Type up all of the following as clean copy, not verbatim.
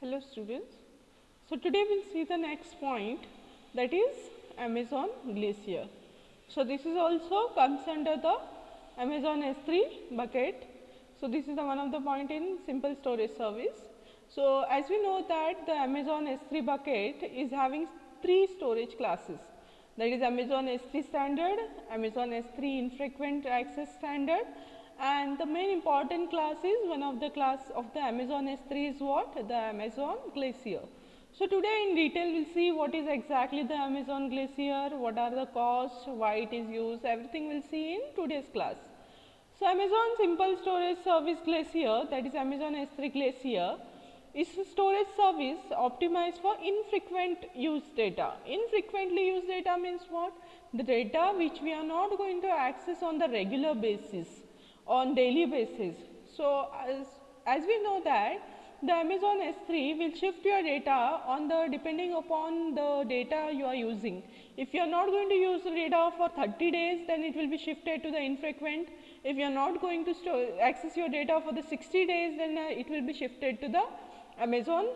Hello students. So today we will see the next point, that is Amazon Glacier. So this is also comes under the Amazon S3 bucket. So this is the one of the point in simple storage service. So as we know that the Amazon S3 bucket is having three storage classes, that is Amazon S3 standard, Amazon S3 infrequent access standard, and the main important class is one of the class of the Amazon S3 is what? The Amazon Glacier. So today in detail we will see what is exactly the Amazon Glacier, what are the costs, why it is used, everything we will see in today's class. So Amazon Simple Storage Service Glacier, that is Amazon S3 Glacier, is a storage service optimized for infrequent use data. Infrequently used data means what? The data which we are not going to access on the regular basis, on daily basis. So as we know that the Amazon S3 will shift your data on the depending upon the data you are using. If you are not going to use the data for 30 days, then it will be shifted to the infrequent. If you are not going to access your data for the 60 days, then it will be shifted to the Amazon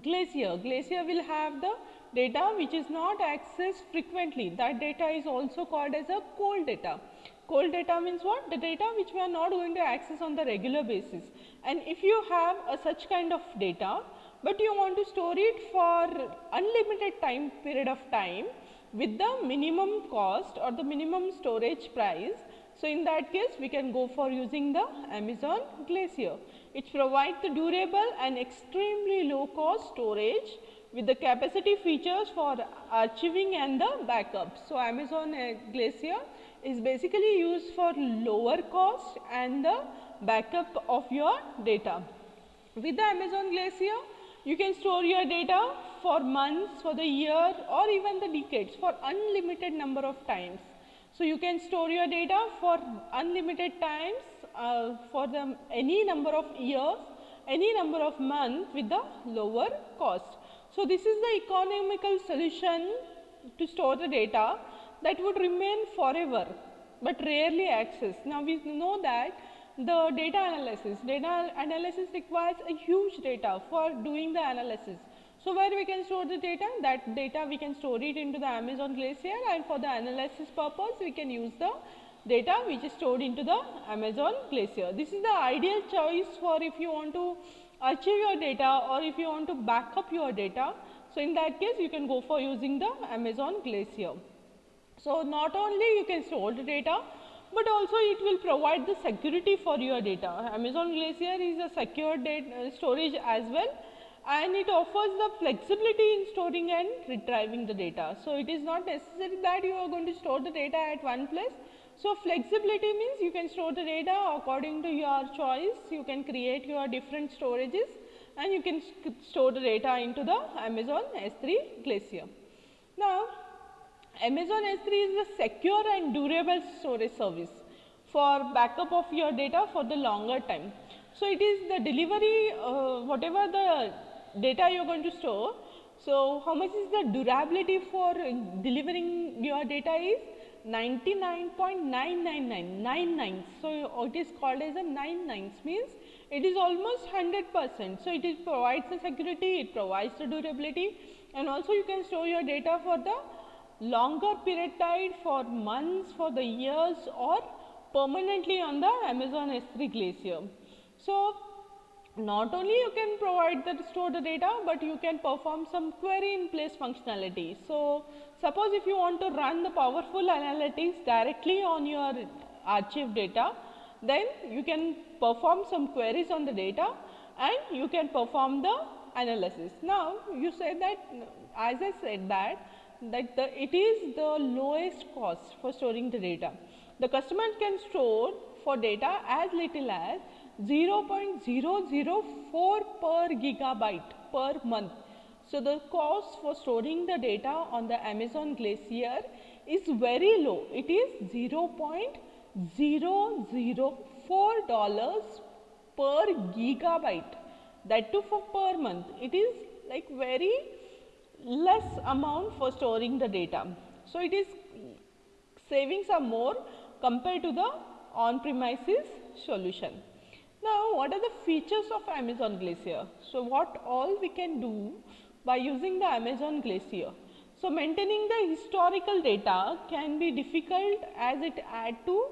Glacier. Glacier will have the data which is not accessed frequently. That data is also called as a cold data. Cold data means what? The data which we are not going to access on the regular basis. And if you have such kind of data, but you want to store it for unlimited time period of time with the minimum cost or the minimum storage price, so in that case we can go for using the Amazon Glacier. It provides the durable and extremely low cost storage with the capacity features for archiving and the backup. So Amazon Glacier is basically used for lower cost and the backup of your data. With the Amazon Glacier, you can store your data for months, for the year, or even the decades, for unlimited number of times. So you can store your data for unlimited times, for any number of years, any number of months with the lower cost. So this is the economical solution to store the data that would remain forever but rarely accessed. Now we know that the data analysis requires a huge data for doing the analysis. So where we can store the data? That data we can store it into the Amazon Glacier, and for the analysis purpose we can use the data which is stored into the Amazon Glacier. This is the ideal choice for if you want to archive your data or if you want to back up your data. So in that case you can go for using the Amazon Glacier. So not only you can store the data, but also it will provide the security for your data. Amazon Glacier is a secure data storage as well, and it offers the flexibility in storing and retrieving the data. So it is not necessary that you are going to store the data at one place. So flexibility means you can store the data according to your choice. You can create your different storages and you can store the data into the Amazon S3 Glacier. Now Amazon S3 is a secure and durable storage service for backup of your data for the longer time. So it is the delivery, whatever the data you are going to store. So how much is the durability for delivering your data is 99.99999. So it is called as a 99, means it is almost 100%. So it provides the security, it provides the durability, and also you can store your data for the longer period time, for months, for the years, or permanently on the Amazon S3 Glacier. So not only you can provide the store the data, but you can perform some query in place functionality. So suppose if you want to run the powerful analytics directly on your archive data, then you can perform some queries on the data and you can perform the analysis. Now you said that, as I said that it is the lowest cost for storing the data. The customer can store for data as little as 0.004 per gigabyte per month. So the cost for storing the data on the Amazon Glacier is very low. It is $0.004 per gigabyte, that too for per month. It is like very less amount for storing the data. So it is savings are more compared to the on premises solution. Now, what are the features of Amazon Glacier? So, what all we can do by using the Amazon Glacier? So, maintaining the historical data can be difficult as it add to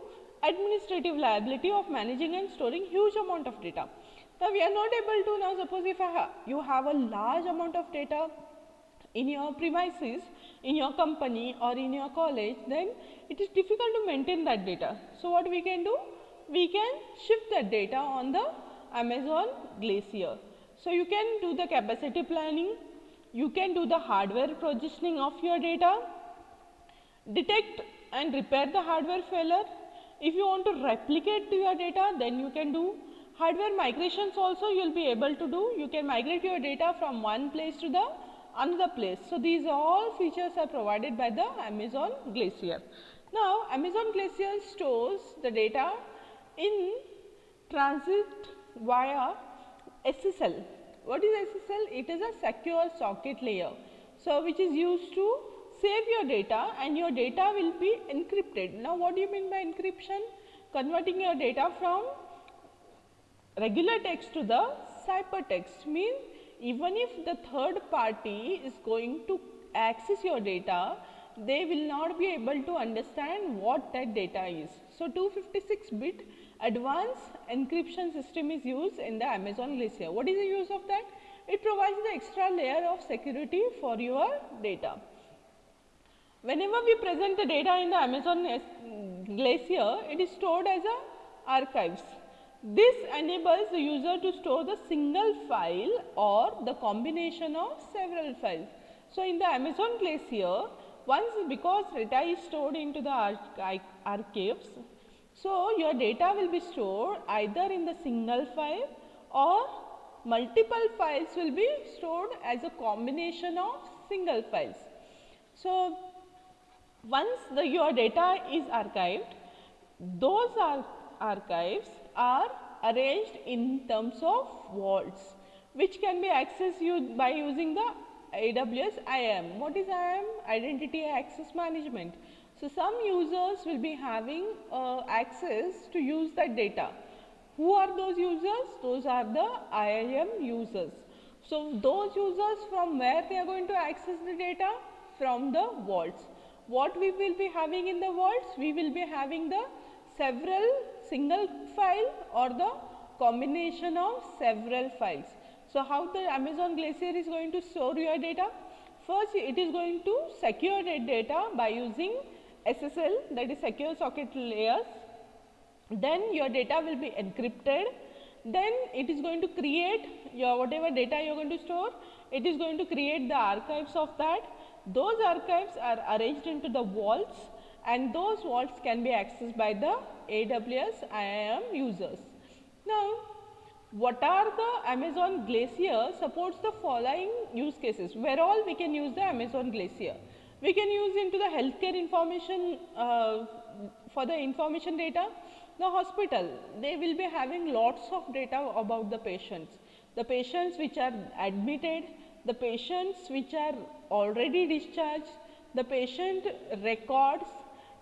administrative liability of managing and storing huge amount of data. Now, we are not able to, now suppose if you have a large amount of data in your premises, in your company or in your college, then it is difficult to maintain that data. So, what we can do? We can shift that data on the Amazon Glacier. So, you can do the capacity planning, you can do the hardware provisioning of your data, detect and repair the hardware failure. If you want to replicate to your data, then you can do hardware migrations also you will be able to do. You can migrate your data from one place to the another place. So, these all features are provided by the Amazon Glacier. Now, Amazon Glacier stores the data in transit via SSL. What is SSL? It is a secure socket layer. So, which is used to save your data and your data will be encrypted. Now, what do you mean by encryption? Converting your data from regular text to the ciphertext means even if the third party is going to access your data, they will not be able to understand what that data is. So, 256-bit advanced encryption system is used in the Amazon Glacier. What is the use of that? It provides the extra layer of security for your data. Whenever we present the data in the Amazon Glacier, it is stored as a archives. This enables the user to store the single file or the combination of several files. So, in the Amazon Glacier, once because data is stored into the archives, so your data will be stored either in the single file or multiple files will be stored as a combination of single files. So, once your data is archived, those archives are arranged in terms of vaults, which can be accessed by using the AWS IAM. What is IAM? Identity Access Management. So, some users will be having access to use that data. Who are those users? Those are the IAM users. So, those users from where they are going to access the data? From the vaults. What we will be having in the vaults? We will be having the several single file or the combination of several files. So, how the Amazon Glacier is going to store your data? First, it is going to secure that data by using SSL, that is secure socket layers. Then your data will be encrypted. Then it is going to create your whatever data you are going to store. It is going to create the archives of that. Those archives are arranged into the vaults, and those vaults can be accessed by the AWS IAM users. Now, what are the Amazon Glacier supports the following use cases, where all we can use the Amazon Glacier. We can use into the healthcare information for the information data. The hospital, they will be having lots of data about the patients which are admitted, the patients which are already discharged, the patient records,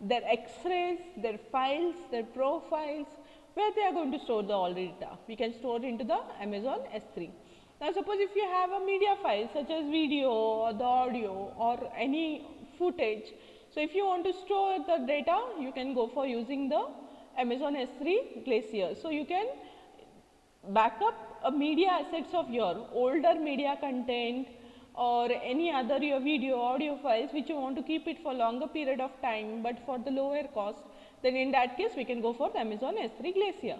their x-rays, their files, their profiles, where they are going to store the all data. We can store it into the Amazon S3. Now, suppose if you have a media file such as video or the audio or any footage. So, if you want to store the data, you can go for using the Amazon S3 Glacier. So, you can back up a media assets of your older media content or any other your video audio files which you want to keep it for longer period of time, but for the lower cost, then in that case we can go for the Amazon S3 Glacier.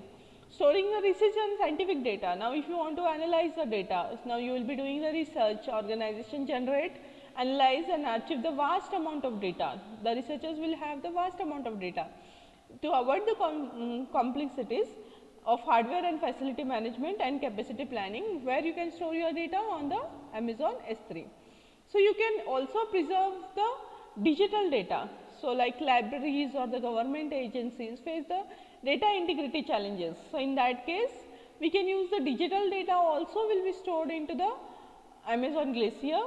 Storing the research and scientific data. Now, if you want to analyze the data, now you will be doing the research, organization generate, analyze and archive the vast amount of data. The researchers will have the vast amount of data. To avoid the complexities of hardware and facility management and capacity planning, where you can store your data on the Amazon S3. So, you can also preserve the digital data. So, like libraries or the government agencies face the data integrity challenges. So, in that case, we can use the digital data also will be stored into the Amazon Glacier.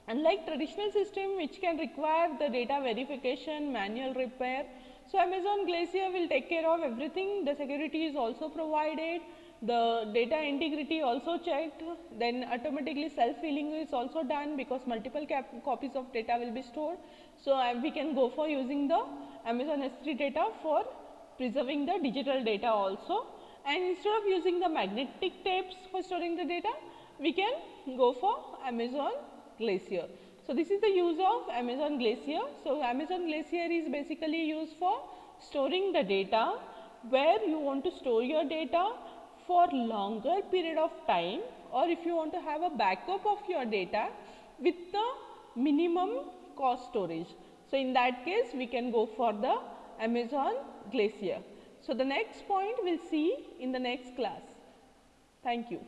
Unlike traditional system which can require the data verification, manual repair. So, Amazon Glacier will take care of everything. The security is also provided. the data integrity also checked, then automatically self healing is also done because multiple copies of data will be stored. So we can go for using the Amazon S3 data for preserving the digital data also, and instead of using the magnetic tapes for storing the data, we can go for Amazon Glacier. So this is the use of Amazon Glacier. So Amazon Glacier is basically used for storing the data where you want to store your data for longer period of time, or if you want to have a backup of your data with the minimum cost storage. So in that case we can go for the Amazon Glacier. So the next point we'll see in the next class. Thank you.